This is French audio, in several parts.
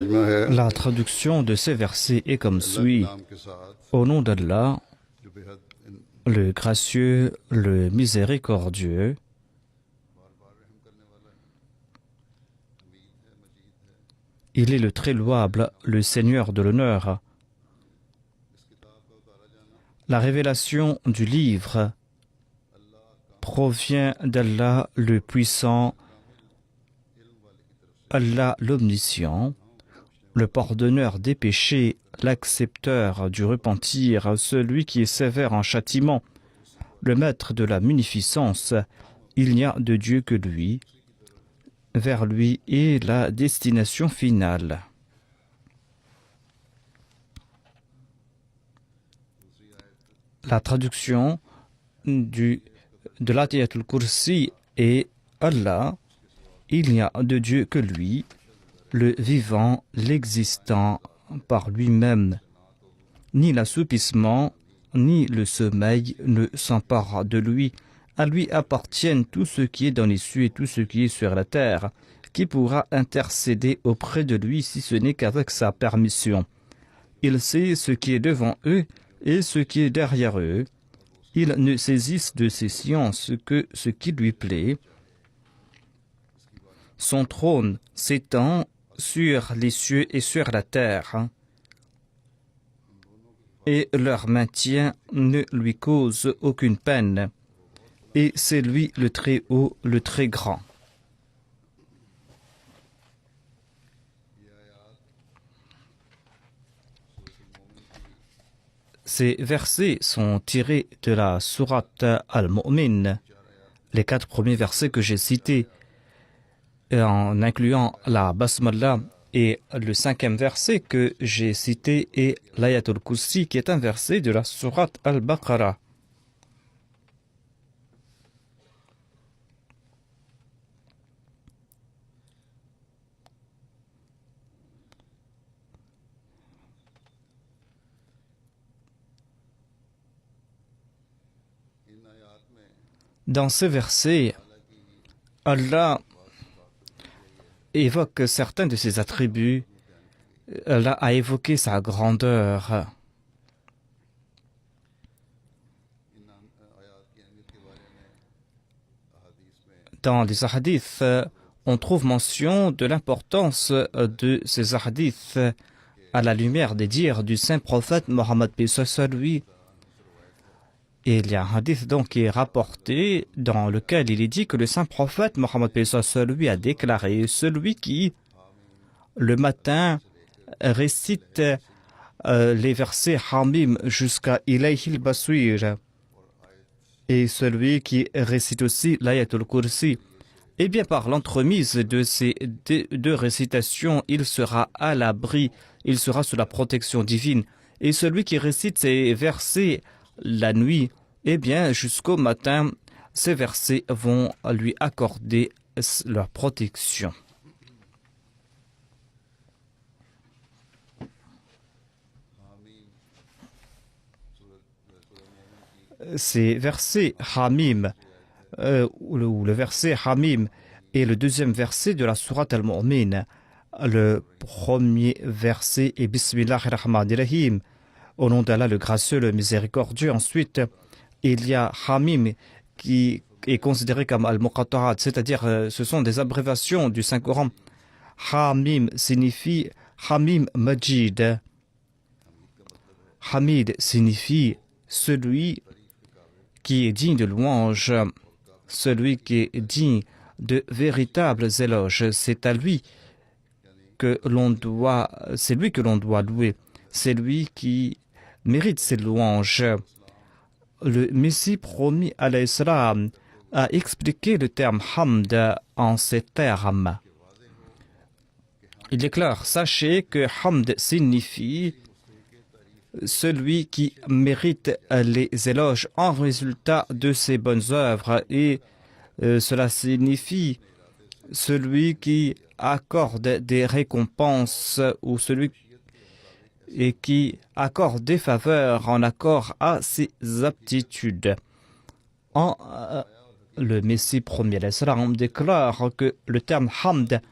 La traduction de ces versets est comme suit. Au nom d'Allah, le gracieux, le miséricordieux, il est le très louable, le Seigneur de l'honneur. La révélation du livre provient d'Allah le puissant, Allah l'omniscient, le pardonneur des péchés, l'accepteur du repentir, celui qui est sévère en châtiment, le maître de la munificence. Il n'y a de Dieu que lui. Vers lui est la destination finale. La traduction de l'Ayatul Kursi est Allah, il n'y a de Dieu que lui, le vivant, l'existant par lui-même. Ni l'assoupissement, ni le sommeil ne s'emparent de lui. À lui appartiennent tout ce qui est dans les cieux et tout ce qui est sur la terre. Qui pourra intercéder auprès de lui si ce n'est qu'avec sa permission? Il sait ce qui est devant eux et ce qui est derrière eux. Ils ne saisissent de ses sciences que ce qui lui plaît. Son trône s'étend sur les cieux et sur la terre, et leur maintien ne lui cause aucune peine. Et c'est lui le très haut, le très grand. Ces versets sont tirés de la sourate Al-Mu'min, les 4 premiers versets que j'ai cités, en incluant la Basmala, et le 5e verset que j'ai cité est l'Ayatul Kursi, qui est un verset de la sourate Al-Baqarah. Dans ces versets, Allah évoque certains de ses attributs. Allah a évoqué sa grandeur. Dans les hadiths, on trouve mention de l'importance de ces hadiths à la lumière des dires du saint prophète Mohammed lui. Et il y a un hadith donc qui est rapporté dans lequel il est dit que le saint prophète Mohammed lui a déclaré: celui qui le matin récite les versets Hamim jusqu'à Ilayhil Baswir, et celui qui récite aussi l'Ayatul Kursi, eh bien par l'entremise de ces deux récitations, il sera à l'abri, il sera sous la protection divine. Et celui qui récite ces versets la nuit, eh bien jusqu'au matin, ces versets vont lui accorder leur protection. Ces versets Hamim, ou le verset Hamim, est le 2e verset de la sourate Al-Mu'min. Le 1er verset est Bismillahirrahmanirrahim, au nom d'Allah le gracieux, le miséricordieux. Ensuite, il y a Hamim qui est considéré comme Al-Muqatta'at, c'est-à-dire ce sont des abréviations du Saint-Coran. Hamim signifie Hamim Majid. Hamid signifie celui qui est digne de louange, celui qui est digne de véritables éloges. C'est à lui que l'on doit, c'est lui que l'on doit louer. C'est lui qui mérite ces louanges. Le Messie promis à l'Islam a expliqué le terme Hamd en ces termes. Il déclare: sachez que Hamd signifie celui qui mérite les éloges en résultat de ses bonnes œuvres, et cela signifie celui qui accorde des récompenses ou celui et qui accorde des faveurs en accord à ses aptitudes. Le Messie premier déclare que le terme Hamd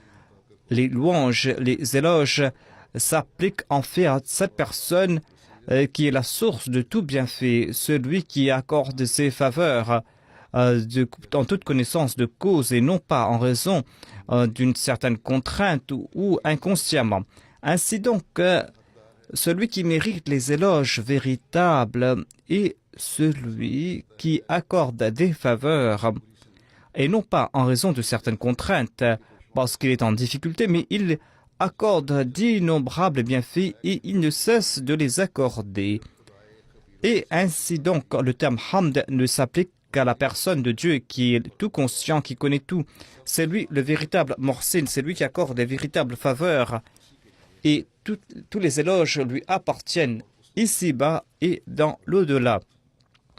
les louanges, les éloges s'appliquent en fait à cette personne qui est la source de tout bienfait, celui qui accorde ses faveurs en toute connaissance de cause et non pas en raison d'une certaine contrainte ou inconsciemment. Ainsi donc, celui qui mérite les éloges véritables est celui qui accorde des faveurs, et non pas en raison de certaines contraintes, parce qu'il est en difficulté, mais il accorde d'innombrables bienfaits et il ne cesse de les accorder. Et ainsi donc, le terme hamd ne s'applique qu'à la personne de Dieu qui est tout conscient, qui connaît tout. C'est lui le véritable morsin, c'est lui qui accorde les véritables faveurs. Et tous les éloges lui appartiennent ici-bas et dans l'au-delà.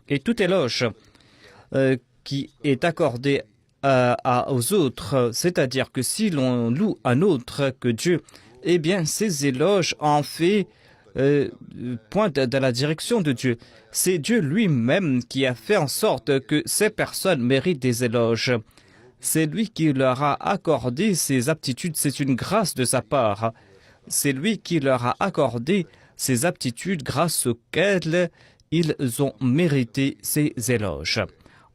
Et tout éloge qui est accordé aux autres, c'est-à-dire que si l'on loue un autre que Dieu, eh bien ces éloges en fait pointent dans la direction de Dieu. C'est Dieu lui-même qui a fait en sorte que ces personnes méritent des éloges. C'est lui qui leur a accordé ces aptitudes, c'est une grâce de sa part. C'est lui qui leur a accordé ces aptitudes grâce auxquelles ils ont mérité ces éloges.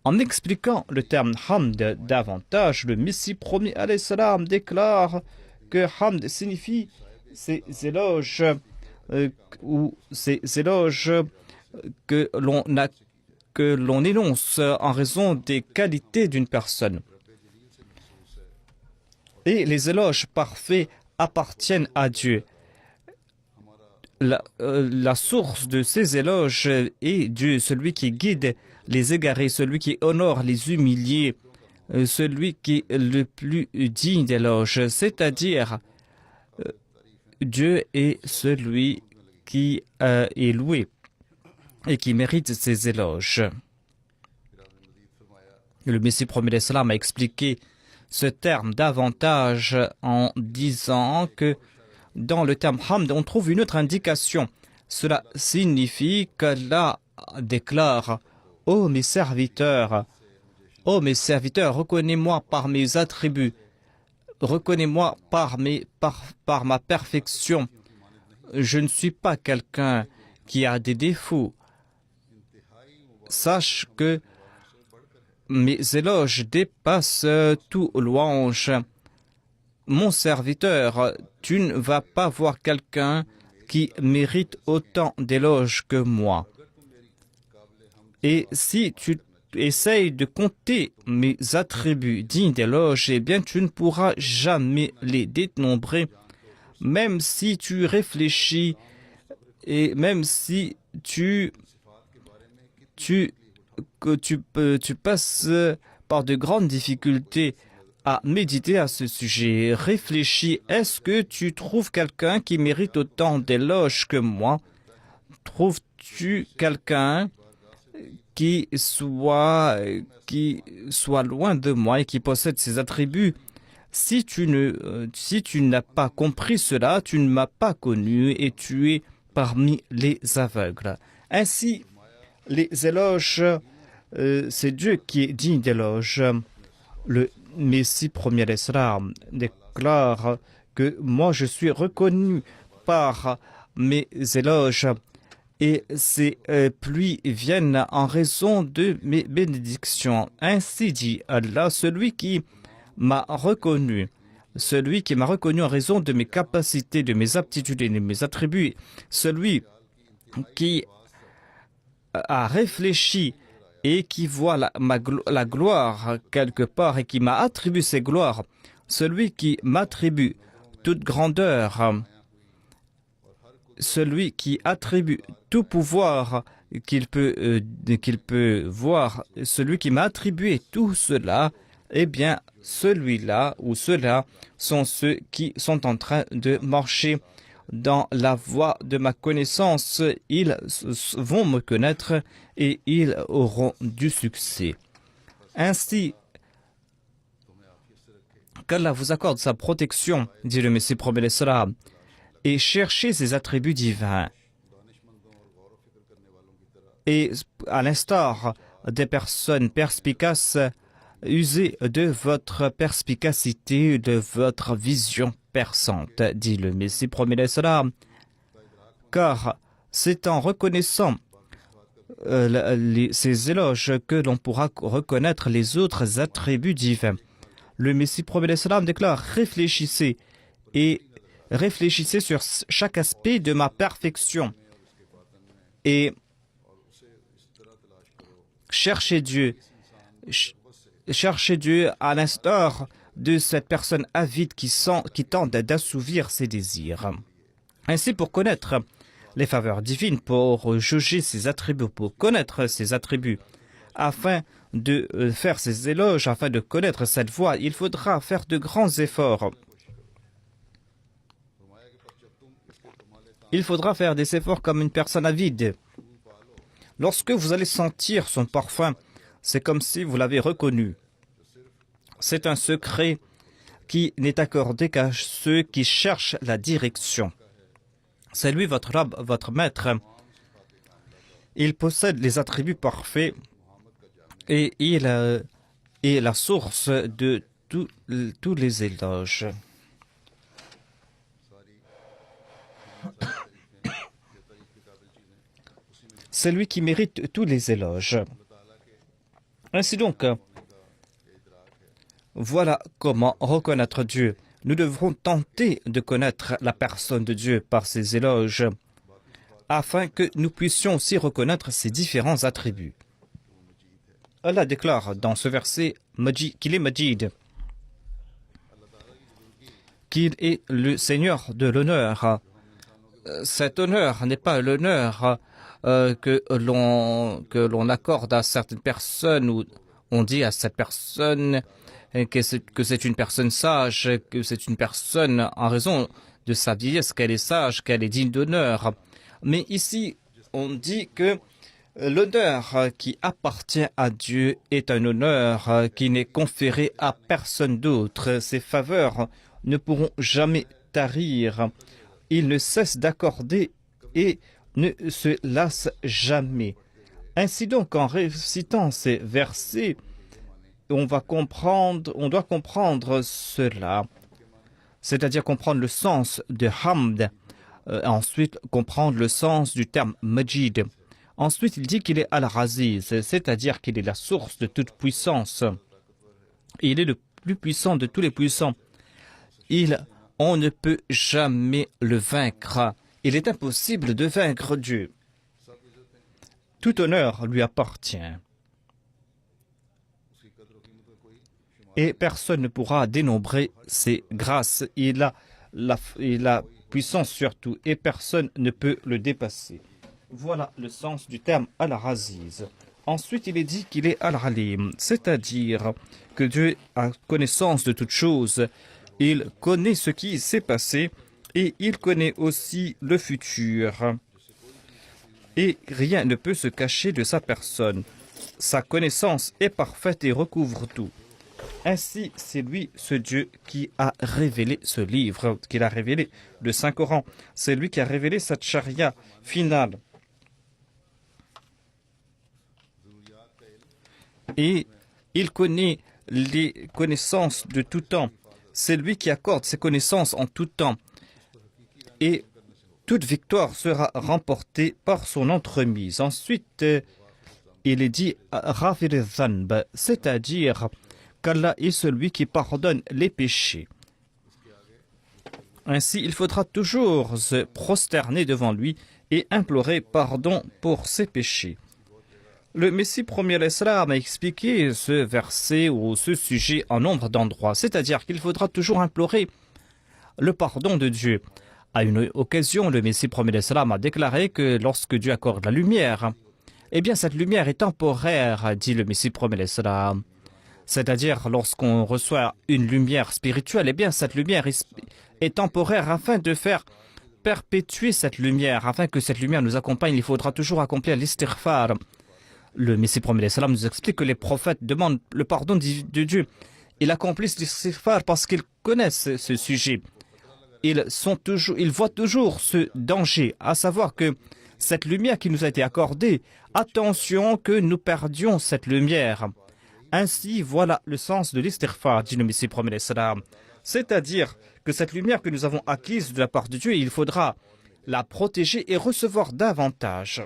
En expliquant le terme hamd davantage, le Messie promis alayhi salam déclare que hamd signifie ces éloges ou ces éloges que l'on énonce en raison des qualités d'une personne. Et les éloges parfaits appartiennent à Dieu. La source de ces éloges est Dieu, celui qui guide les égarés, celui qui honore les humiliés, celui qui est le plus digne d'éloge, c'est-à-dire Dieu est celui qui est loué et qui mérite ses éloges. Le Messie promis l'Islam a expliqué ce terme davantage en disant que dans le terme hamd, on trouve une autre indication. Cela signifie qu'Allah déclare « Ô mes serviteurs, reconnez-moi par mes attributs, reconnez-moi par ma perfection. Je ne suis pas quelqu'un qui a des défauts. Sache que mes éloges dépassent tout louange. Mon serviteur, tu ne vas pas voir quelqu'un qui mérite autant d'éloges que moi. Et si tu essayes de compter mes attributs dignes d'éloges, eh bien tu ne pourras jamais les dénombrer, même si tu réfléchis et même si tu passes par de grandes difficultés à méditer à ce sujet. Réfléchis, est-ce que tu trouves quelqu'un qui mérite autant d'éloges que moi? Trouves-tu quelqu'un qui soit loin de moi et qui possède ces attributs? Si tu n'as pas compris cela, tu ne m'as pas connu et tu es parmi les aveugles. Ainsi, les éloges, c'est Dieu qui est digne d'éloges. Le Messie premier l'Islam déclare que moi je suis reconnu par mes éloges et ces pluies viennent en raison de mes bénédictions. Ainsi dit Allah, celui qui m'a reconnu en raison de mes capacités, de mes aptitudes et de mes attributs, celui qui a réfléchi et qui voit la gloire quelque part et qui m'a attribué ces gloires, celui qui m'attribue toute grandeur, celui qui attribue tout pouvoir qu'il peut voir, celui qui m'a attribué tout cela, eh bien celui-là ou ceux-là sont ceux qui sont en train de marcher dans la voie de ma connaissance. Ils vont me connaître et ils auront du succès. Ainsi, qu'Allah vous accorde sa protection, dit le Messie promet l'Islam, et cherchez ses attributs divins. Et à l'instar des personnes perspicaces, usez de votre perspicacité, de votre vision perçante, dit le Messie premier salam, car c'est en reconnaissant ces éloges que l'on pourra reconnaître les autres attributs divins. Le Messie premier salam déclare: réfléchissez sur chaque aspect de ma perfection et cherchez Dieu à l'instar de cette personne avide qui tente d'assouvir ses désirs. Ainsi, pour connaître les faveurs divines, pour juger ses attributs, pour connaître ses attributs, afin de faire ses éloges, afin de connaître cette voie, il faudra faire de grands efforts. Il faudra faire des efforts comme une personne avide. Lorsque vous allez sentir son parfum, c'est comme si vous l'avez reconnu. C'est un secret qui n'est accordé qu'à ceux qui cherchent la direction. C'est lui votre Rab, votre maître. Il possède les attributs parfaits et il est la source de tous les éloges. C'est lui qui mérite tous les éloges. Ainsi donc, voilà comment reconnaître Dieu. Nous devrons tenter de connaître la personne de Dieu par ses éloges, afin que nous puissions aussi reconnaître ses différents attributs. Allah déclare dans ce verset qu'il est Majid, qu'il est le Seigneur de l'honneur. Cet honneur n'est pas l'honneur que l'on accorde à certaines personnes, où on dit à cette personne que c'est une personne sage, que c'est une personne en raison de sa vieillesse, qu'elle est sage, qu'elle est digne d'honneur. Mais ici, on dit que l'honneur qui appartient à Dieu est un honneur qui n'est conféré à personne d'autre. Ses faveurs ne pourront jamais tarir. Il ne cesse d'accorder et ne se lasse jamais. Ainsi donc, en récitant ces versets, on doit comprendre cela, c'est-à-dire comprendre le sens de Hamd, ensuite comprendre le sens du terme Majid. Ensuite, il dit qu'il est Al-Aziz, c'est-à-dire qu'il est la source de toute puissance. Il est le plus puissant de tous les puissants. On ne peut jamais le vaincre. Il est impossible de vaincre Dieu. Tout honneur lui appartient. Et personne ne pourra dénombrer ses grâces. Il a la puissance sur tout et personne ne peut le dépasser. Voilà le sens du terme Al-Aziz. Ensuite, il est dit qu'il est Al-Alim, c'est-à-dire que Dieu a connaissance de toutes choses. Il connaît ce qui s'est passé et il connaît aussi le futur. Et rien ne peut se cacher de sa personne. Sa connaissance est parfaite et recouvre tout. Ainsi, c'est lui, ce Dieu, qui a révélé ce livre, qu'il a révélé le Saint-Coran. C'est lui qui a révélé cette charia finale. Et il connaît les connaissances de tout temps. C'est lui qui accorde ses connaissances en tout temps. Et toute victoire sera remportée par son entremise. Ensuite, il est dit Ghafir al-Dhanb, c'est-à-dire qu'Allah est celui qui pardonne les péchés. Ainsi, il faudra toujours se prosterner devant lui et implorer pardon pour ses péchés. Le Messie premier l'Islam a expliqué ce verset ou ce sujet en nombre d'endroits, c'est-à-dire qu'il faudra toujours implorer le pardon de Dieu. À une occasion, le Messie premier l'Islam a déclaré que lorsque Dieu accorde la lumière, eh bien cette lumière est temporaire, dit le Messie premier l'Islam. C'est-à-dire, lorsqu'on reçoit une lumière spirituelle, eh bien, cette lumière est temporaire afin de faire perpétuer cette lumière, afin que cette lumière nous accompagne. Il faudra toujours accomplir l'istighfar. Le Messie premier salam nous explique que les prophètes demandent le pardon de Dieu. Ils accomplissent l'istighfar parce qu'ils connaissent ce sujet. Ils voient toujours ce danger, à savoir que cette lumière qui nous a été accordée, attention que nous perdions cette lumière. Ainsi, voilà le sens de l'istighfar, dit le Messie premier salam. C'est-à-dire que cette lumière que nous avons acquise de la part de Dieu, il faudra la protéger et recevoir davantage.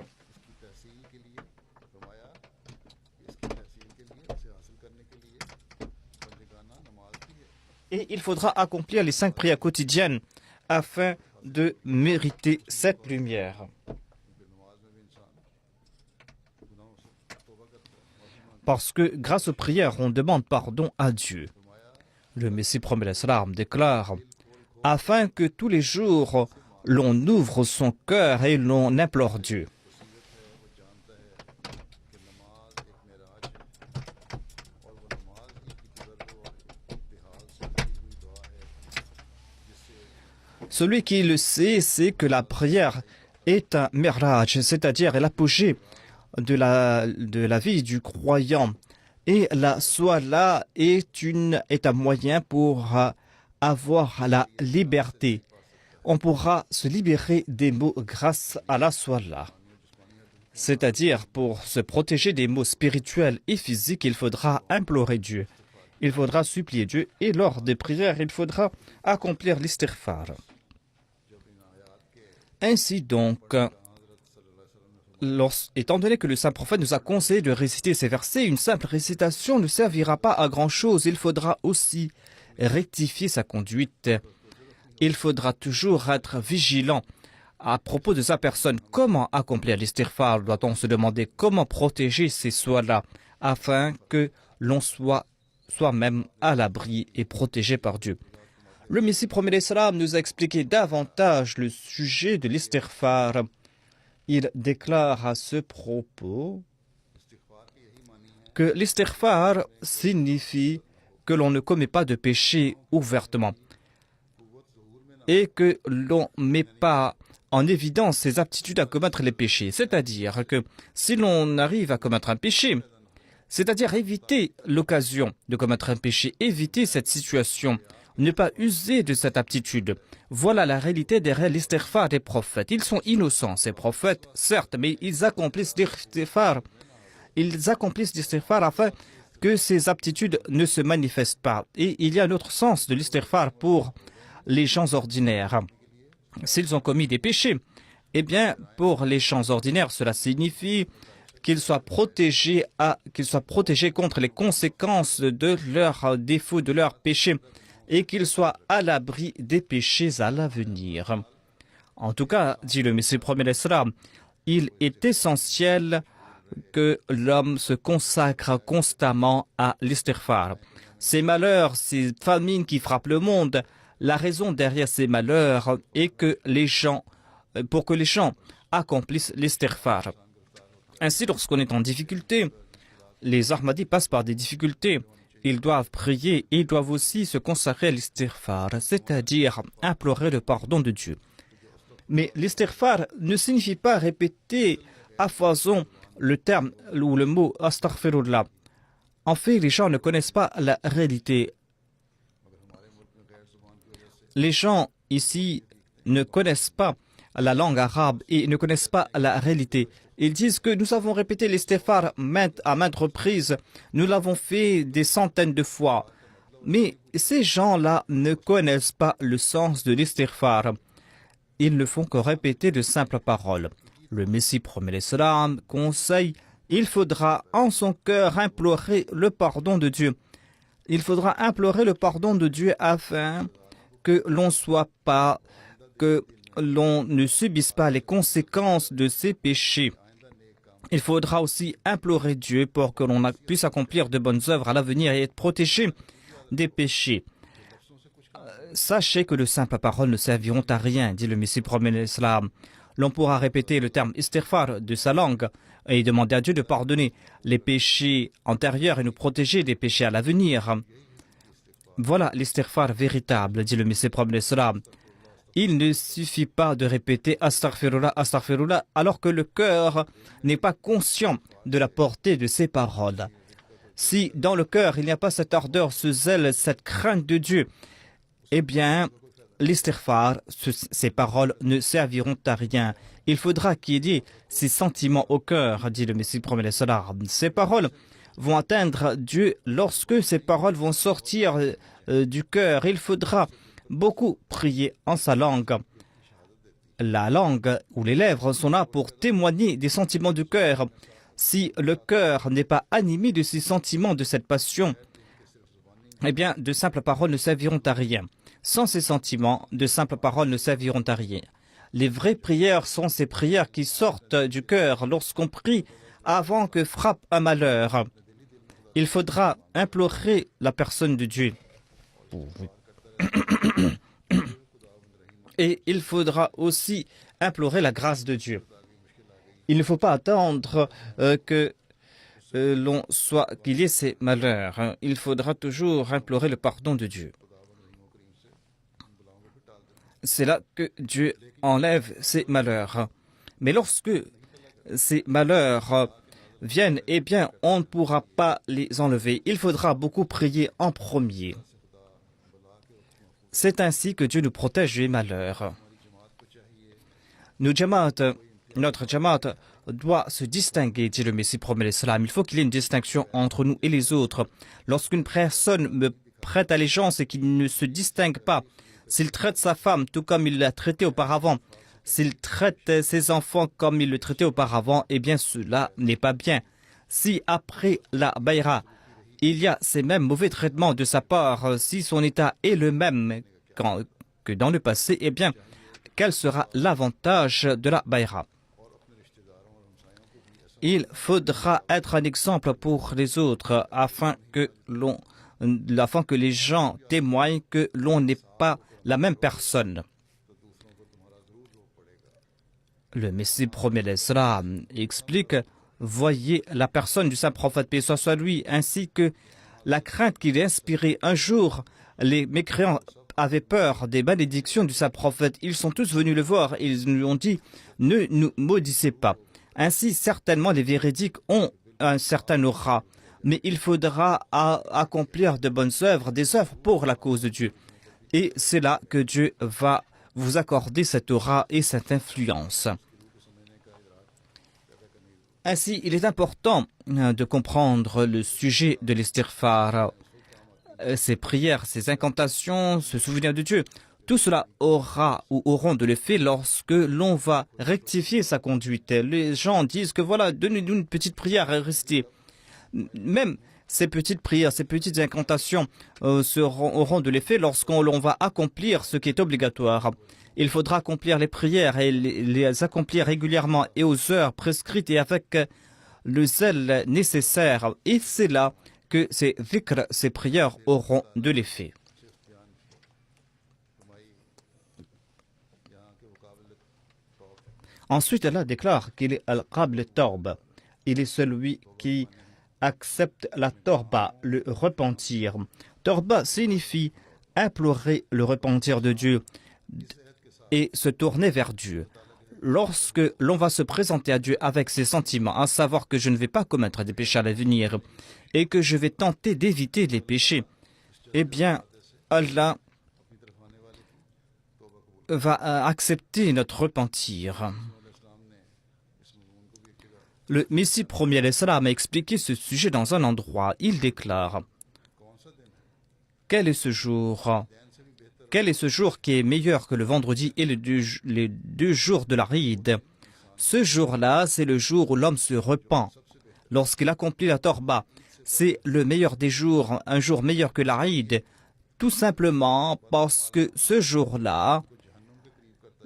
Et il faudra accomplir les 5 prières quotidiennes afin de mériter cette lumière. Parce que grâce aux prières, on demande pardon à Dieu. Le Messie promet l'Islam déclare « Afin que tous les jours, l'on ouvre son cœur et l'on implore Dieu. » Celui qui le sait, c'est que la prière est un miraj, c'est-à-dire l'apogée de la vie du croyant. Et la Salat est un moyen pour avoir la liberté. On pourra se libérer des maux grâce à la Salat. C'est-à-dire, pour se protéger des maux spirituels et physiques, il faudra implorer Dieu. Il faudra supplier Dieu. Et lors des prières, il faudra accomplir l'istighfar. Ainsi donc, étant donné que le saint prophète nous a conseillé de réciter ces versets, une simple récitation ne servira pas à grand-chose. Il faudra aussi rectifier sa conduite. Il faudra toujours être vigilant à propos de sa personne. Comment accomplir l'istighfar? Doit-on se demander comment protéger ces soins-là afin que l'on soit soi-même à l'abri et protégé par Dieu? Le Messie promet l'Islam nous a expliqué davantage le sujet de l'istighfar. Il déclare à ce propos que l'istighfar signifie que l'on ne commet pas de péché ouvertement et que l'on ne met pas en évidence ses aptitudes à commettre les péchés. C'est-à-dire que si l'on arrive à commettre un péché, c'est-à-dire éviter l'occasion de commettre un péché, éviter cette situation, ne pas user de cette aptitude. Voilà la réalité derrière l'istighfar des prophètes. Ils sont innocents, ces prophètes, certes, mais ils accomplissent l'istighfar. Ils accomplissent l'istighfar afin que ces aptitudes ne se manifestent pas. Et il y a un autre sens de l'istighfar pour les gens ordinaires. S'ils ont commis des péchés, eh bien, pour les gens ordinaires, cela signifie qu'ils soient protégés contre les conséquences de leurs défauts, de leurs péchés, et qu'ils soient à l'abri des péchés à l'avenir. En tout cas, dit le Messie promet l'Islam, il est essentiel que l'homme se consacre constamment à l'istighfar. Ces malheurs, ces famines qui frappent le monde, la raison derrière ces malheurs est que pour que les gens accomplissent l'istighfar. Ainsi, lorsqu'on est en difficulté, les Ahmadis passent par des difficultés. Ils doivent prier et ils doivent aussi se consacrer à l'istighfar, c'est-à-dire implorer le pardon de Dieu. Mais l'istighfar ne signifie pas répéter à foison le terme ou le mot astaghfirullah. En fait, les gens ne connaissent pas la réalité. Les gens ici ne connaissent pas la langue arabe et ne connaissent pas la réalité. Ils disent que nous avons répété l'istighfar à maintes reprises. Nous l'avons fait des centaines de fois. Mais ces gens-là ne connaissent pas le sens de l'istighfar. Ils ne font que répéter de simples paroles. Le Messie promet l'Islam conseille, il faudra en son cœur implorer le pardon de Dieu. Il faudra implorer le pardon de Dieu afin que l'on ne subisse pas les conséquences de ses péchés. Il faudra aussi implorer Dieu pour que l'on puisse accomplir de bonnes œuvres à l'avenir et être protégé des péchés. Sachez que de simples paroles ne serviront à rien, dit le Messie promet l'Islam. L'on pourra répéter le terme istighfar de sa langue et demander à Dieu de pardonner les péchés antérieurs et nous protéger des péchés à l'avenir. Voilà l'istighfar véritable, dit le Messie promet l'Islam. Il ne suffit pas de répéter astaghfirullah, astaghfirullah, alors que le cœur n'est pas conscient de la portée de ces paroles. Si dans le cœur il n'y a pas cette ardeur, ce zèle, cette crainte de Dieu, eh bien, l'istighfar, ces paroles ne serviront à rien. Il faudra qu'il y ait ces sentiments au cœur, dit le Messie promet l'Islam. Ces paroles vont atteindre Dieu lorsque ces paroles vont sortir du cœur. Il faudra beaucoup prier en sa langue. La langue ou les lèvres sont là pour témoigner des sentiments du cœur. Si le cœur n'est pas animé de ces sentiments, de cette passion, eh bien, de simples paroles ne serviront à rien. Sans ces sentiments, de simples paroles ne serviront à rien. Les vraies prières sont ces prières qui sortent du cœur lorsqu'on prie avant que frappe un malheur. Il faudra implorer la personne de Dieu. Et il faudra aussi implorer la grâce de Dieu. Il ne faut pas attendre qu'il y ait ces malheurs. Il faudra toujours implorer le pardon de Dieu. C'est là que Dieu enlève ces malheurs. Mais lorsque ces malheurs viennent, eh bien, on ne pourra pas les enlever. Il faudra beaucoup prier en premier. C'est ainsi que Dieu nous protège des malheurs. Notre Jamaat doit se distinguer, dit le Messie promet l'Islam. Il faut qu'il y ait une distinction entre nous et les autres. Lorsqu'une personne me prête allégeance et qu'il ne se distingue pas, s'il traite sa femme tout comme il l'a traité auparavant, s'il traite ses enfants comme il le traitait auparavant, eh bien cela n'est pas bien. Si après la bayra, il y a ces mêmes mauvais traitements de sa part, si son état est le même que dans le passé, eh bien, quel sera l'avantage de la bayra? Il faudra être un exemple pour les autres afin que les gens témoignent que l'on n'est pas la même personne. Le Messie promet l'Islam explique: voyez la personne du saint prophète, paix soit sur lui, ainsi que la crainte qu'il a inspirée. Un jour, les mécréants avaient peur des malédictions du saint prophète. Ils sont tous venus le voir et ils lui ont dit: ne nous maudissez pas. Ainsi, certainement, les véridiques ont un certain aura, mais il faudra accomplir de bonnes œuvres, des œuvres pour la cause de Dieu. Et c'est là que Dieu va vous accorder cette aura et cette influence. Ainsi, il est important de comprendre le sujet de l'istighfar, ces prières, ces incantations, se souvenir de Dieu. Tout cela aura ou auront de l'effet lorsque l'on va rectifier sa conduite. Les gens disent que voilà, donnez-nous une petite prière à rester. Même ces petites prières, ces petites incantations auront de l'effet lorsqu'on va accomplir ce qui est obligatoire. Il faudra accomplir les prières et les accomplir régulièrement et aux heures prescrites et avec le zèle nécessaire. Et c'est là que ces dhikr, ces prières auront de l'effet. Ensuite, Allah déclare qu'il est Al-Qabl Torb. Il est celui qui accepte la Torba, le repentir. Torba signifie implorer le repentir de Dieu et se tourner vers Dieu. Lorsque l'on va se présenter à Dieu avec ses sentiments, à savoir que je ne vais pas commettre des péchés à l'avenir et que je vais tenter d'éviter les péchés, eh bien, Allah va accepter notre repentir. Le Messie premier l'Islam a expliqué ce sujet dans un endroit. Il déclare: quel est ce jour? Quel est ce jour qui est meilleur que le vendredi et les deux jours de la Eid? Ce jour-là, c'est le jour où l'homme se repent. Lorsqu'il accomplit la Torba, c'est le meilleur des jours, un jour meilleur que la Eid. Tout simplement parce que ce jour-là,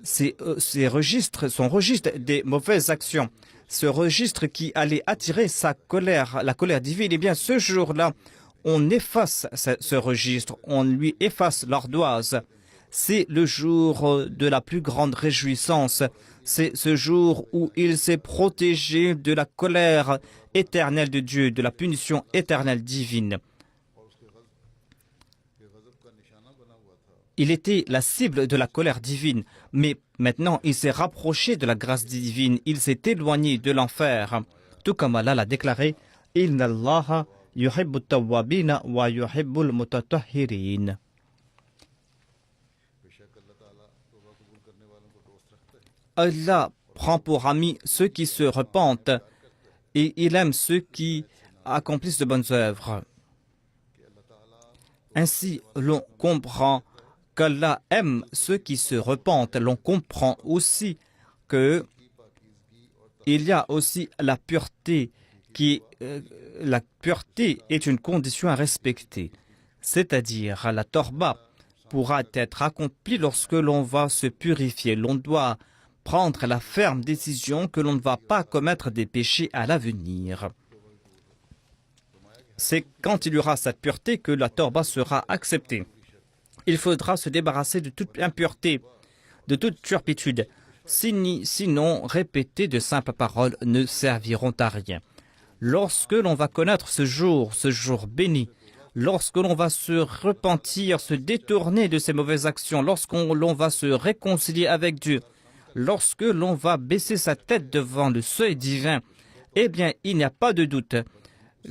son registre des mauvaises actions, ce registre qui allait attirer sa colère, la colère divine, eh bien ce jour-là, on efface ce registre, on lui efface l'ardoise. C'est le jour de la plus grande réjouissance. C'est ce jour où il s'est protégé de la colère éternelle de Dieu, de la punition éternelle divine. Il était la cible de la colère divine, mais maintenant il s'est rapproché de la grâce divine, il s'est éloigné de l'enfer. Tout comme Allah l'a déclaré: « Inna Allaha yuhibbu tawwabina wa yuhibbul mutatahhirin » Allah prend pour amis ceux qui se repentent et il aime ceux qui accomplissent de bonnes œuvres. Ainsi, l'on comprend qu'Allah aime ceux qui se repentent. L'on comprend aussi que il y a aussi la pureté la pureté est une condition à respecter. C'est-à-dire la torba pourra être accomplie lorsque l'on va se purifier. L'on doit prendre la ferme décision que l'on ne va pas commettre des péchés à l'avenir. C'est quand il y aura cette pureté que la torba sera acceptée. Il faudra se débarrasser de toute impureté, de toute turpitude. Sinon, répéter de simples paroles ne serviront à rien. Lorsque l'on va connaître ce jour béni, lorsque l'on va se repentir, se détourner de ses mauvaises actions, l'on va se réconcilier avec Dieu, lorsque l'on va baisser sa tête devant le seuil divin, eh bien, il n'y a pas de doute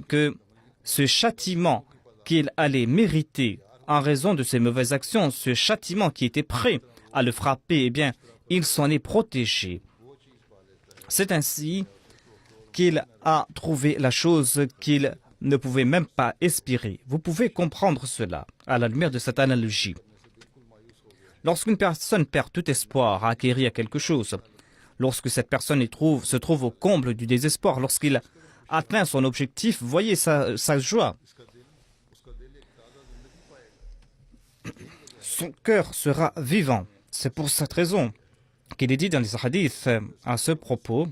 que ce châtiment qu'il allait mériter en raison de ses mauvaises actions, ce châtiment qui était prêt à le frapper, eh bien, il s'en est protégé. C'est ainsi qu'il a trouvé la chose qu'il ne pouvait même pas espérer. Vous pouvez comprendre cela à la lumière de cette analogie. Lorsqu'une personne perd tout espoir à acquérir quelque chose, lorsque cette personne se trouve au comble du désespoir, lorsqu'il atteint son objectif, voyez sa joie. Son cœur sera vivant. C'est pour cette raison qu'il est dit dans les hadiths à ce propos.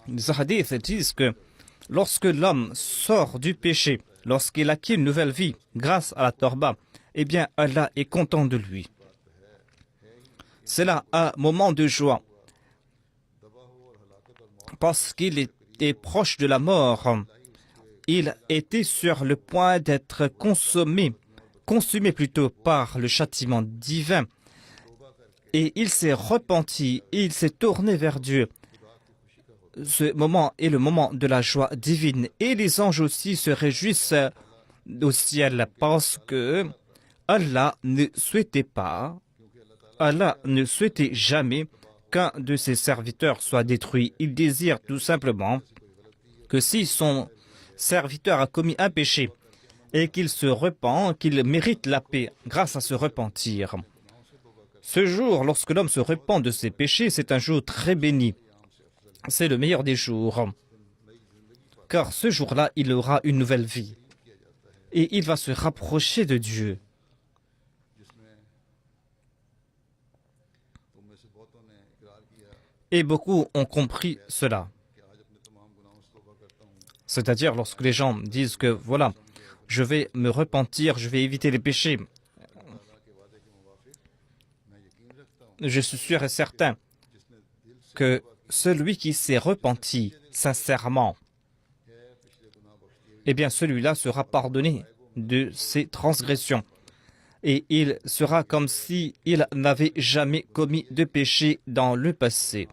Les hadiths disent que lorsque l'homme sort du péché, lorsqu'il acquiert une nouvelle vie grâce à la torba, eh bien Allah est content de lui. C'est là un moment de joie parce qu'il était proche de la mort. Il était sur le point d'être consumé plutôt par le châtiment divin. Et il s'est repenti, il s'est tourné vers Dieu. Ce moment est le moment de la joie divine. Et les anges aussi se réjouissent au ciel parce que Allah ne souhaitait jamais qu'un de ses serviteurs soit détruit. Il désire tout simplement que si son serviteur a commis un péché et qu'il se repent, qu'il mérite la paix grâce à se repentir. Ce jour, lorsque l'homme se repent de ses péchés, c'est un jour très béni. C'est le meilleur des jours. Car ce jour-là, il aura une nouvelle vie. Et il va se rapprocher de Dieu. Et beaucoup ont compris cela. C'est-à-dire lorsque les gens disent que voilà, je vais me repentir, je vais éviter les péchés. Je suis sûr et certain que celui qui s'est repenti sincèrement, eh bien celui-là sera pardonné de ses transgressions. Et il sera comme s'il n'avait jamais commis de péché dans le passé.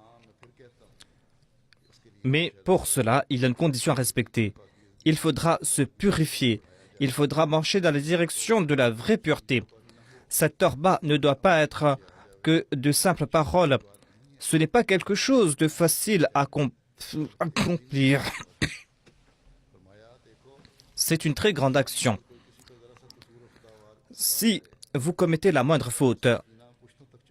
Mais pour cela, il y a une condition à respecter. Il faudra se purifier. Il faudra marcher dans la direction de la vraie pureté. Cette torba ne doit pas être que de simples paroles. Ce n'est pas quelque chose de facile à accomplir. C'est une très grande action. Si vous commettez la moindre faute,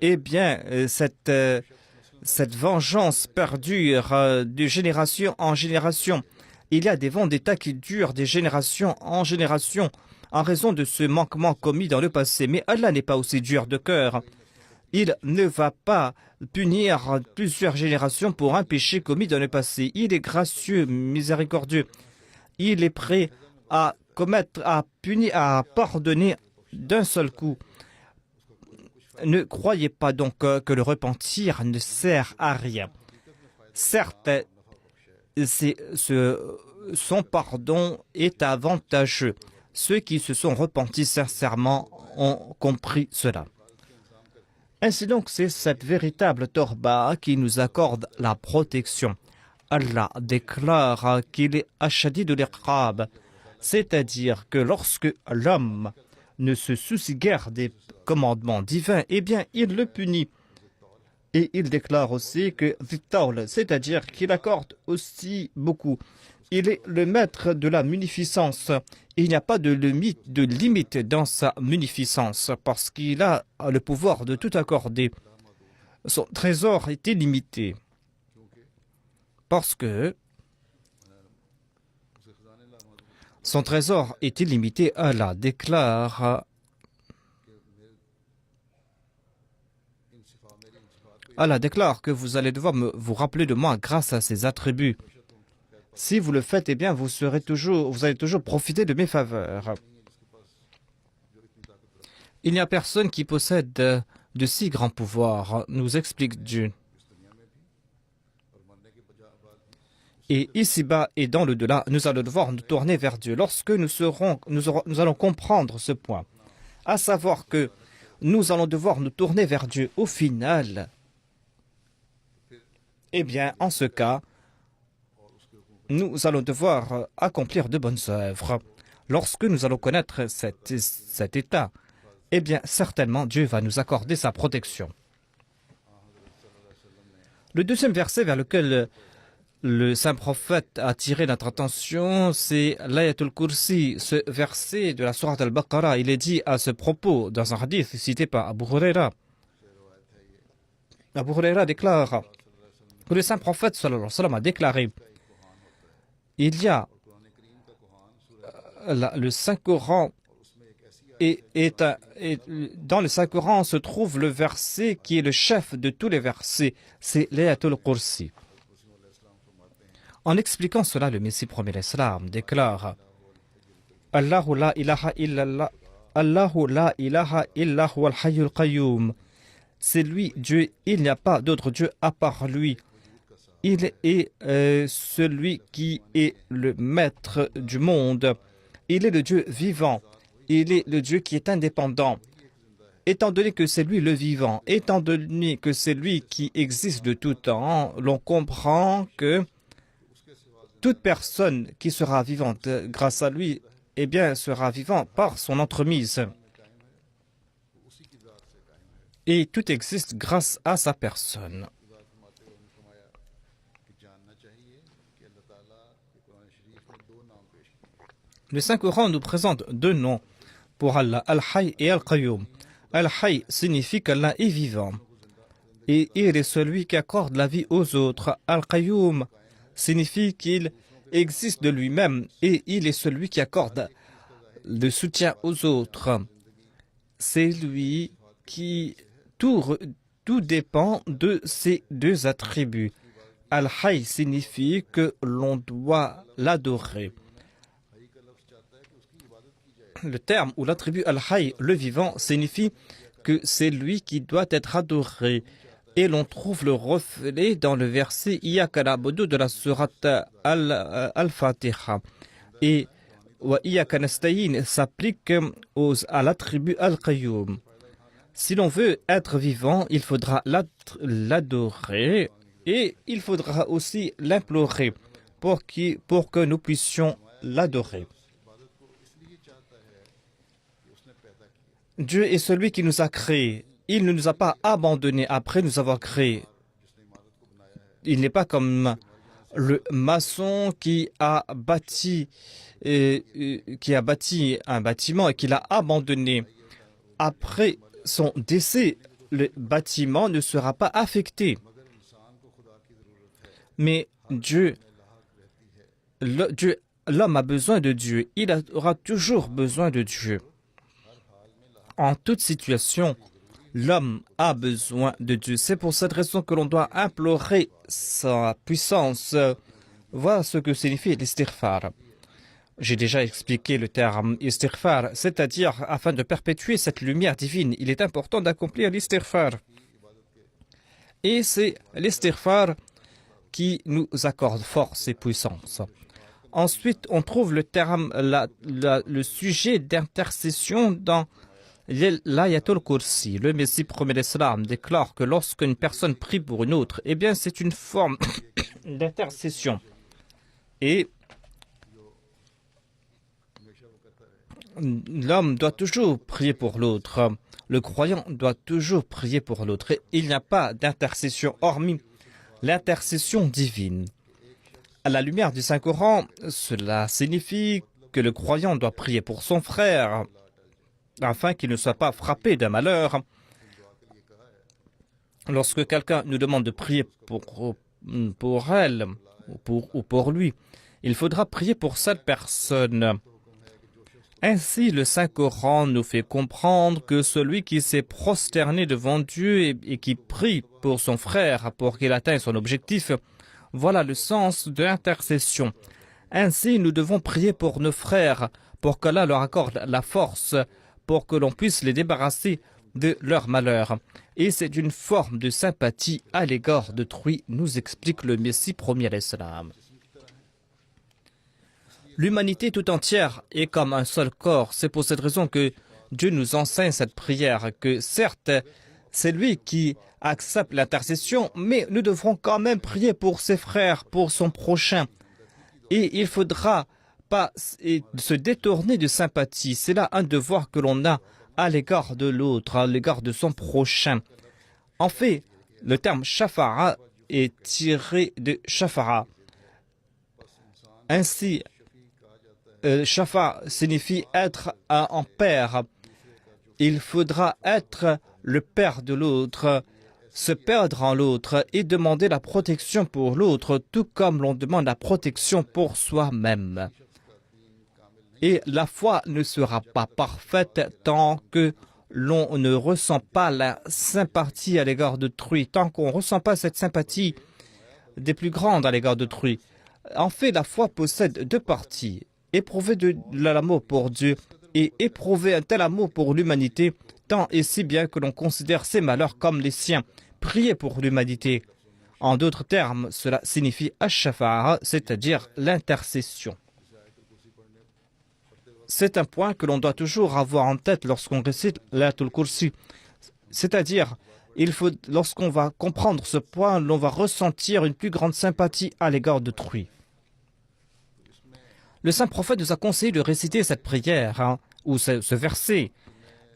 eh bien, cette vengeance perdure de génération en génération. Il y a des vendettas qui durent des générations en génération en raison de ce manquement commis dans le passé. Mais Allah n'est pas aussi dur de cœur. Il ne va pas punir plusieurs générations pour un péché commis dans le passé. Il est gracieux, miséricordieux. Il est prêt à punir, à pardonner d'un seul coup. Ne croyez pas donc que le repentir ne sert à rien. Certes, son pardon est avantageux. Ceux qui se sont repentis sincèrement ont compris cela. Ainsi donc, c'est cette véritable torba qui nous accorde la protection. Allah déclare qu'il est ashadid al-iqab, c'est-à-dire que lorsque l'homme ne se soucie guère des commandements divins, eh bien, il le punit. Et il déclare aussi que c'est-à-dire qu'il accorde aussi beaucoup. il est le maître de la munificence. Il n'y a pas de limite dans sa munificence parce qu'il a le pouvoir de tout accorder. Son trésor est illimité parce que son trésor est illimité. Allah déclare que vous allez devoir vous rappeler de moi grâce à ses attributs. Si vous le faites, eh bien, vous allez toujours profiter de mes faveurs. Il n'y a personne qui possède de si grands pouvoirs, nous explique Dieu. Et ici-bas et dans le delà, nous allons devoir nous tourner vers Dieu. Lorsque nous allons comprendre ce point, à savoir que nous allons devoir nous tourner vers Dieu au final, eh bien, en ce cas, nous allons devoir accomplir de bonnes œuvres. Lorsque nous allons connaître cet état, eh bien, certainement, Dieu va nous accorder sa protection. Le deuxième verset vers lequel le saint prophète a attiré notre attention, c'est l'Ayatul Kursi, ce verset de la sourate Al-Baqarah. Il est dit à ce propos dans un hadith cité par Abu Huraira. Abu Huraira déclare que le saint prophète sallallahu alayhi wa sallam a déclaré: il y a le Saint-Coran et dans le Saint-Coran se trouve le verset qui est le chef de tous les versets, c'est l'Ayatul Kursi. En expliquant cela, le Messie premier l'Islam déclare: Allahu la ilaha illallah, Allahu la ilaha illa huwal hayyul qayyum. C'est lui, Dieu, il n'y a pas d'autre Dieu à part lui. Il est celui qui est le maître du monde. Il est le Dieu vivant. Il est le Dieu qui est indépendant. Étant donné que c'est lui le vivant, étant donné que c'est lui qui existe de tout temps, l'on comprend que toute personne qui sera vivante grâce à lui, eh bien, sera vivant par son entremise. Et tout existe grâce à sa personne. Le Saint-Coran nous présente deux noms pour Allah, Al-Hayy et Al-Qayyum. Al-Hayy signifie qu'Allah est vivant et il est celui qui accorde la vie aux autres. Al-Qayyum signifie qu'il existe de lui-même et il est celui qui accorde le soutien aux autres. C'est lui qui tout dépend de ces deux attributs. Al-Hayy signifie que l'on doit l'adorer. Le terme ou l'attribut Al-Hayy, le vivant, signifie que c'est lui qui doit être adoré. Et l'on trouve le reflet dans le verset Iyyaka na'budu de la sourate Al-Fatiha. Et Wa Iyyaka nasta'in s'applique à l'attribut Al-Qayyum. Si l'on veut être vivant, il faudra l'adorer et il faudra aussi l'implorer pour que nous puissions l'adorer. Dieu est celui qui nous a créés. Il ne nous a pas abandonnés après nous avoir créés. Il n'est pas comme le maçon qui a bâti un bâtiment et qui l'a abandonné. Après son décès, le bâtiment ne sera pas affecté. Mais l'homme a besoin de Dieu. Il aura toujours besoin de Dieu. En toute situation, l'homme a besoin de Dieu. C'est pour cette raison que l'on doit implorer sa puissance. Voilà ce que signifie l'istighfar. J'ai déjà expliqué le terme istighfar, c'est-à-dire afin de perpétuer cette lumière divine, il est important d'accomplir l'istighfar. Et c'est l'istighfar qui nous accorde force et puissance. Ensuite, on trouve le terme, le sujet d'intercession dans l'Ayatul Kursi. Le Messie promet l'Islam déclare que lorsqu'une personne prie pour une autre, eh bien c'est une forme d'intercession. Et l'homme doit toujours prier pour l'autre. Le croyant doit toujours prier pour l'autre. Il n'y a pas d'intercession hormis l'intercession divine. À la lumière du Saint-Coran, cela signifie que le croyant doit prier pour son frère afin qu'il ne soit pas frappé d'un malheur. Lorsque quelqu'un nous demande de prier pour elle ou pour lui, il faudra prier pour cette personne. Ainsi, le Saint-Coran nous fait comprendre que celui qui s'est prosterné devant Dieu et qui prie pour son frère pour qu'il atteigne son objectif, voilà le sens de l'intercession. Ainsi, nous devons prier pour nos frères, pour qu'Allah leur accorde la force, pour que l'on puisse les débarrasser de leur malheur. Et c'est une forme de sympathie à l'égard d'autrui, nous explique le Messie premier à l'Islam. L'humanité tout entière est comme un seul corps. C'est pour cette raison que Dieu nous enseigne cette prière, que certes, c'est lui qui accepte l'intercession, mais nous devrons quand même prier pour ses frères, pour son prochain. Et il ne faudra pas se détourner de sympathie. C'est là un devoir que l'on a à l'égard de l'autre, à l'égard de son prochain. En fait, le terme shafa'a est tiré de shafa'a. Ainsi, shafa signifie être un père. Il faudra être le père de l'autre, se perdre en l'autre et demander la protection pour l'autre, tout comme l'on demande la protection pour soi-même. Et la foi ne sera pas parfaite tant que l'on ne ressent pas la sympathie à l'égard d'autrui, tant qu'on ne ressent pas cette sympathie des plus grandes à l'égard d'autrui. En fait, la foi possède deux parties. Éprouver de l'amour pour Dieu et éprouver un tel amour pour l'humanité, tant et si bien que l'on considère ses malheurs comme les siens. Prier pour l'humanité. En d'autres termes, cela signifie ash-shafa'a, c'est-à-dire l'intercession. C'est un point que l'on doit toujours avoir en tête lorsqu'on récite l'Ayatul Kursi. C'est-à-dire, lorsqu'on va comprendre ce point, l'on va ressentir une plus grande sympathie à l'égard d'autrui. Le saint prophète nous a conseillé de réciter cette prière, ou ce verset.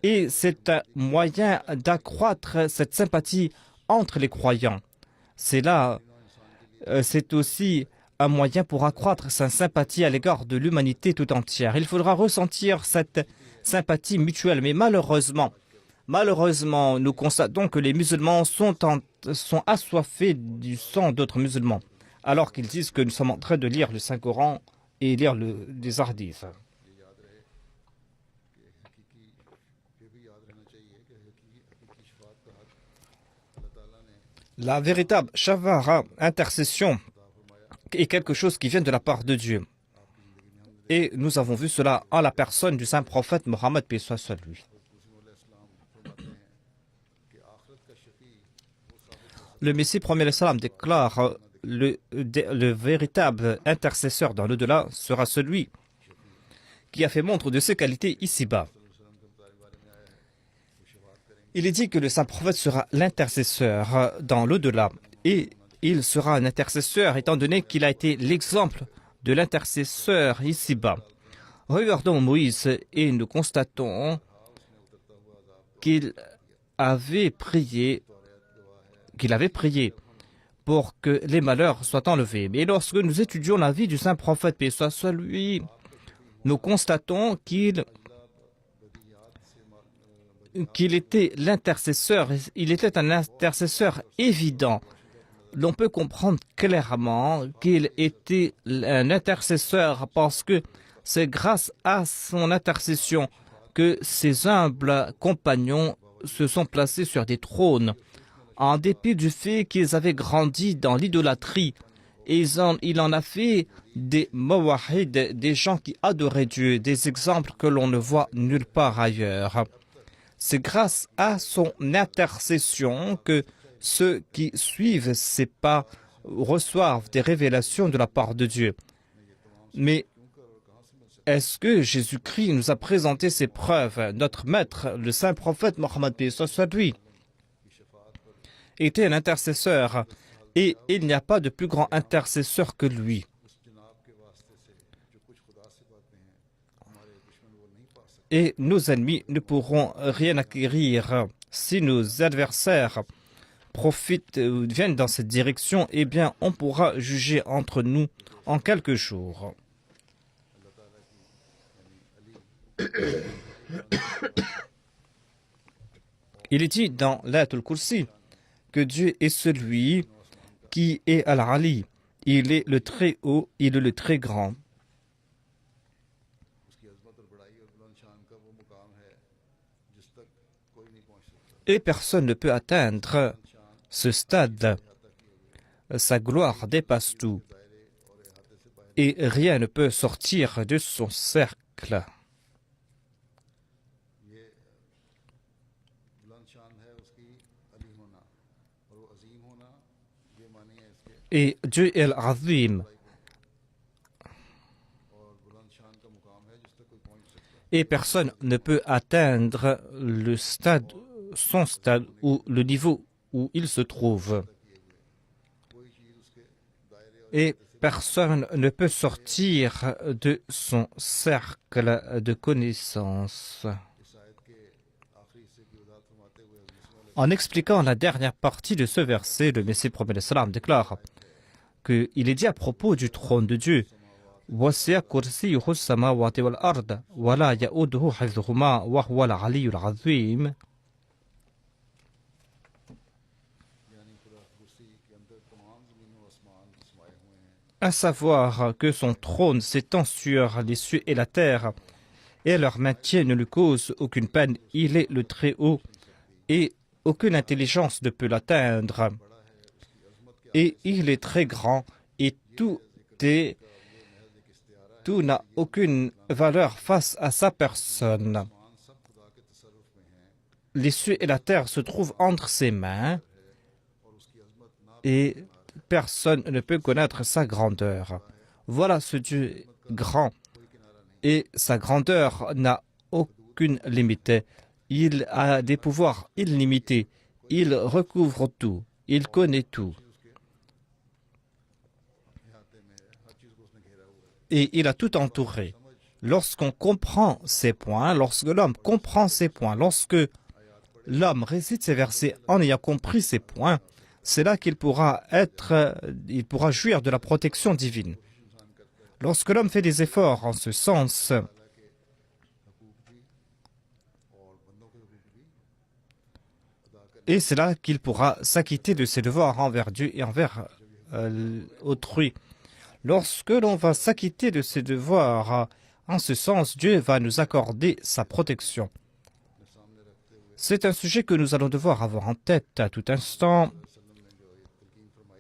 Et c'est un moyen d'accroître cette sympathie entre les croyants. C'est aussi un moyen pour accroître sa sympathie à l'égard de l'humanité tout entière. Il faudra ressentir cette sympathie mutuelle. Mais malheureusement, nous constatons que les musulmans sont assoiffés du sang d'autres musulmans, alors qu'ils disent que nous sommes en train de lire le Saint-Coran et lire des hadiths. La véritable shafa'a, intercession, est quelque chose qui vient de la part de Dieu. Et nous avons vu cela en la personne du saint prophète Mohammed paix soit sur lui. Le Messie premier salam déclare le véritable intercesseur dans l'au-delà sera celui qui a fait montre de ses qualités ici-bas. Il est dit que le saint prophète sera l'intercesseur dans l'au-delà et il sera un intercesseur étant donné qu'il a été l'exemple de l'intercesseur ici-bas. Regardons Moïse et nous constatons qu'il avait prié pour que les malheurs soient enlevés. Mais lorsque nous étudions la vie du saint prophète, paix soit sur lui, nous constatons qu'il était l'intercesseur. Il était un intercesseur évident. L'on peut comprendre clairement qu'il était un intercesseur parce que c'est grâce à son intercession que ses humbles compagnons se sont placés sur des trônes. En dépit du fait qu'ils avaient grandi dans l'idolâtrie, il en a fait des mawahid, des gens qui adoraient Dieu, des exemples que l'on ne voit nulle part ailleurs. C'est grâce à son intercession que ceux qui suivent ses pas reçoivent des révélations de la part de Dieu. Mais est-ce que Jésus-Christ nous a présenté ces preuves? Notre maître, le saint prophète Mohammed paix soit lui, était un intercesseur et il n'y a pas de plus grand intercesseur que lui. Et nos ennemis ne pourront rien acquérir si nos adversaires profitent, viennent dans cette direction, eh bien, on pourra juger entre nous en quelques jours. Il est dit dans l'Ayatul Kursi que Dieu est celui qui est Al-Ali. Il est le très haut, il est le très grand. Et personne ne peut atteindre ce stade. Sa gloire dépasse tout. Et rien ne peut sortir de son cercle. Et Dieu est Al-Azim. Et personne ne peut atteindre le stade, son stade ou le niveau où il se trouve. Et personne ne peut sortir de son cercle de connaissance. En expliquant la dernière partie de ce verset, le Messie prophète sallam déclare qu'il est dit à propos du trône de Dieu: وَسِعَ كُرْسِيُّهُ السَّمَاوَاتِ وَالْأَرْضَ وَلَا يَئُودُهُ حِفْظُهُمَا وَهُوَ الْعَلِيُّ الْعَظِيمُ. À savoir que son trône s'étend sur les cieux et la terre, et leur maintien ne lui cause aucune peine. Il est le très haut, et aucune intelligence ne peut l'atteindre. Et il est très grand, et tout n'a aucune valeur face à sa personne. Les cieux et la terre se trouvent entre ses mains, et personne ne peut connaître sa grandeur. Voilà ce Dieu grand, et sa grandeur n'a aucune limite. Il a des pouvoirs illimités. Il recouvre tout. Il connaît tout. Et il a tout entouré. Lorsqu'on comprend ces points, lorsque l'homme comprend ces points, lorsque l'homme récite ces versets en ayant compris ces points, c'est là qu'il pourra jouir de la protection divine. Lorsque l'homme fait des efforts en ce sens, et c'est là qu'il pourra s'acquitter de ses devoirs envers Dieu et envers autrui. Lorsque l'on va s'acquitter de ses devoirs, en ce sens, Dieu va nous accorder sa protection. C'est un sujet que nous allons devoir avoir en tête à tout instant.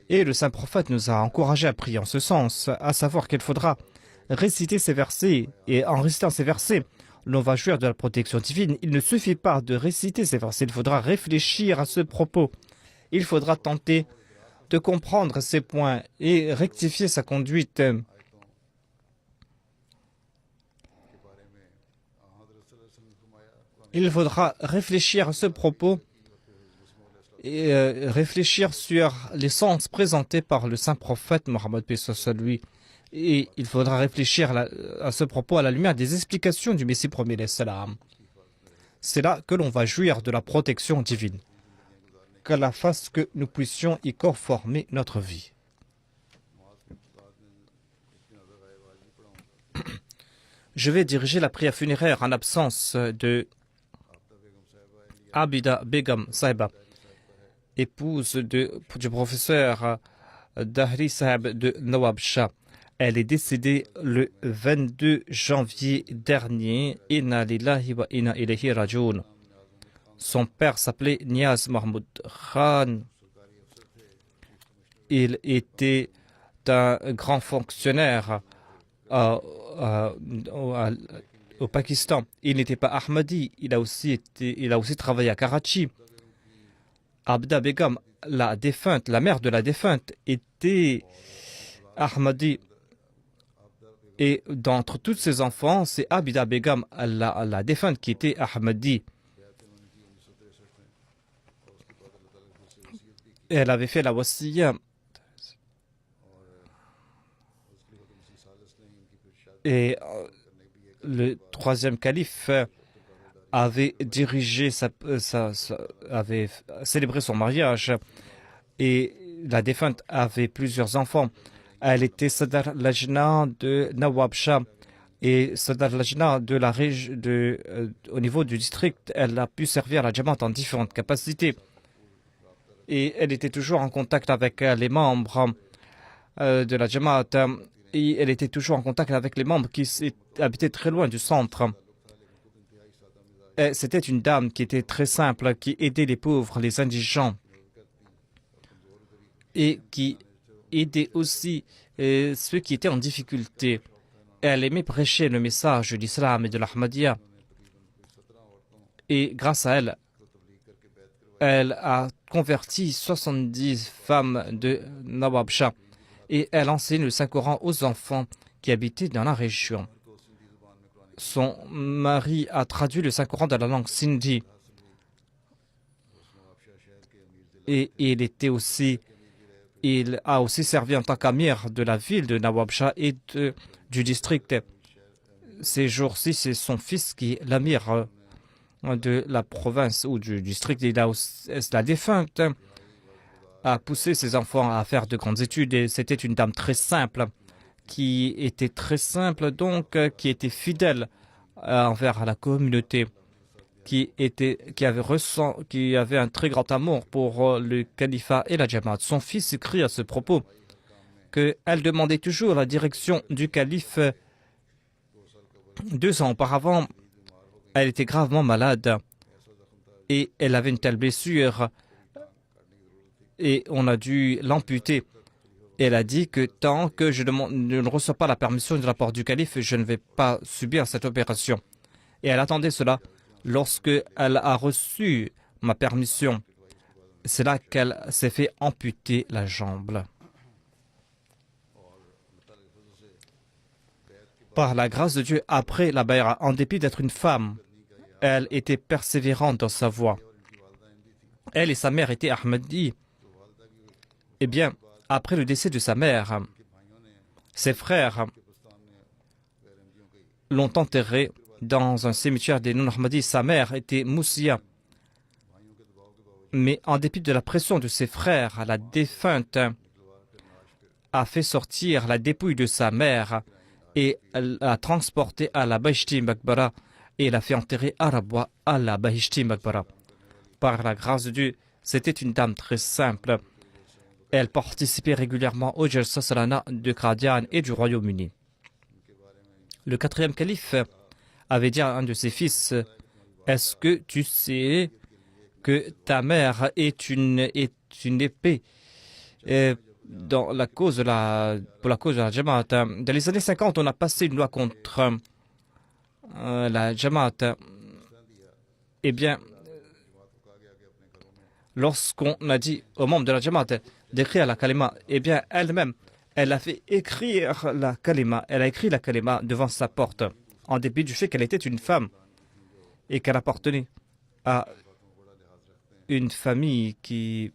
Et le saint prophète nous a encouragés à prier en ce sens, à savoir qu'il faudra réciter ces versets. Et en récitant ces versets, l'on va jouir de la protection divine. Il ne suffit pas de réciter ces versets, il faudra réfléchir à ce propos. Il faudra tenter de comprendre ces points et rectifier sa conduite. Il faudra réfléchir à ce propos et réfléchir sur les sens présentés par le saint prophète Mohammed paix soit lui. Et il faudra réfléchir à ce propos à la lumière des explications du Messie premier salam. C'est là que l'on va jouir de la protection divine. Qu'Allah fasse que nous puissions y conformer notre vie. Je vais diriger la prière funéraire en absence de Abida Begum Sahiba, épouse du professeur Dahri Sahib de Nawab Shah. Elle est décédée le 22 janvier dernier. Inna lillahi wa inna ilayhi rajoun. Son père s'appelait Niaz Mahmoud Khan. Il était un grand fonctionnaire au Pakistan. Il n'était pas Ahmadi, il a aussi travaillé à Karachi. Abda Begum, la mère de la défunte, était Ahmadi. Et d'entre tous ses enfants, c'est Abida Begum, la défunte, qui était Ahmadi. Elle avait fait la wasiya. Et le troisième calife avait célébré son mariage et la défunte avait plusieurs enfants. Elle était Sadr Lajna de Nawab Shah et Sadr Lajna de la région au niveau du district. Elle a pu servir la Jamaat en différentes capacités et elle était toujours en contact avec les membres de la Jamaat et elle était toujours en contact avec les membres qui habitaient très loin du centre. C'était une dame qui était très simple, qui aidait les pauvres, les indigents et qui aidait aussi ceux qui étaient en difficulté. Elle aimait prêcher le message de l'islam et de l'Ahmadiyya. Et grâce à elle, elle a converti 70 femmes de Nawab Shah et elle enseigne le Saint-Coran aux enfants qui habitaient dans la région. Son mari a traduit le Saint-Coran dans la langue sindhi. Et il a aussi servi en tant qu'amir de la ville de Nawab Shah et du district. Ces jours-ci, c'est son fils qui est l'amir de la province ou du district. La défunte a poussé ses enfants à faire de grandes études et c'était une dame très simple, qui était fidèle envers la communauté, qui avait un très grand amour pour le califat et la Jamaat. Son fils écrit à ce propos qu'elle demandait toujours la direction du calife. 2 ans auparavant, elle était gravement malade et elle avait une telle blessure et on a dû l'amputer. Elle a dit que tant que je ne reçois pas la permission de la part du calife, je ne vais pas subir cette opération. Et elle attendait cela. Lorsque elle a reçu ma permission, c'est là qu'elle s'est fait amputer la jambe. Par la grâce de Dieu, après la Bayra, en dépit d'être une femme, elle était persévérante dans sa voie. Elle et sa mère étaient Ahmadi. Eh bien, après le décès de sa mère, ses frères l'ont enterrée dans un cimetière des non-Ahmadis. Sa mère était Moussia. Mais en dépit de la pression de ses frères, la défunte a fait sortir la dépouille de sa mère et l'a transportée à la Bahishti Makbara et l'a fait enterrer à Rabwa à la Bahishti Makbara. Par la grâce de Dieu, c'était une dame très simple. Elle participait régulièrement au Jalsa Salana de Qadian et du Royaume-Uni. Le 4e calife avait dit à un de ses fils: est-ce que tu sais que ta mère est une épée pour la cause de la Jamaat? Dans les années 50, on a passé une loi contre la Jamaat. Eh bien, lorsqu'on a dit aux membres de la Jamaat d'écrire la kalima, eh bien, elle-même, elle a fait écrire la kalima. Elle a écrit la kalima devant sa porte, en dépit du fait qu'elle était une femme et qu'elle appartenait à une famille qui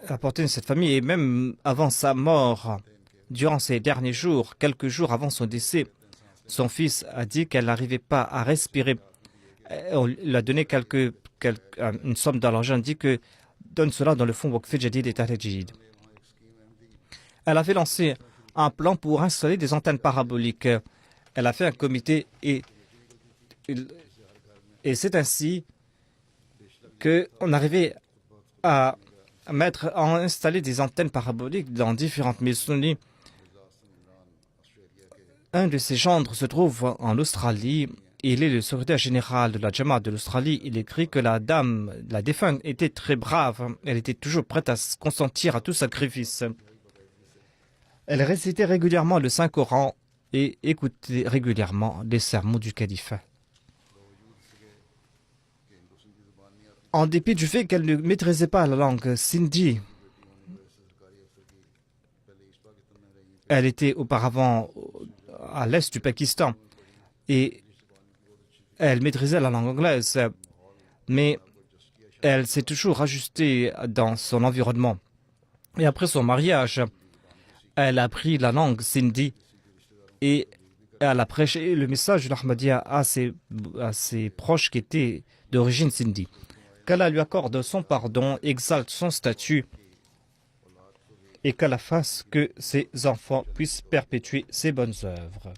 appartenait à cette famille. Et même avant sa mort, durant ces derniers jours, quelques jours avant son décès, son fils a dit qu'elle n'arrivait pas à respirer. On lui a donné une somme d'argent, dit que donne cela dans le fonds Waqf Jadid et Tahrir Jadid. Elle avait lancé un plan pour installer des antennes paraboliques. Elle a fait un comité et c'est ainsi qu'on arrivait à installer des antennes paraboliques dans différentes maisons. Un de ses gendres se trouve en Australie. Il est le secrétaire général de la Jamaat de l'Australie. Il écrit que la défunte, était très brave. Elle était toujours prête à consentir à tout sacrifice. Elle récitait régulièrement le Saint-Coran et écoutait régulièrement les sermons du calife. En dépit du fait qu'elle ne maîtrisait pas la langue sindhi, elle était auparavant à l'est du Pakistan et elle maîtrisait la langue anglaise, mais elle s'est toujours ajustée dans son environnement. Et après son mariage, elle a appris la langue sindhi et elle a prêché le message de l'Ahmadiyya à ses proches qui étaient d'origine sindhi. Qu'Allah lui accorde son pardon, exalte son statut et qu'Allah fasse que ses enfants puissent perpétuer ses bonnes œuvres.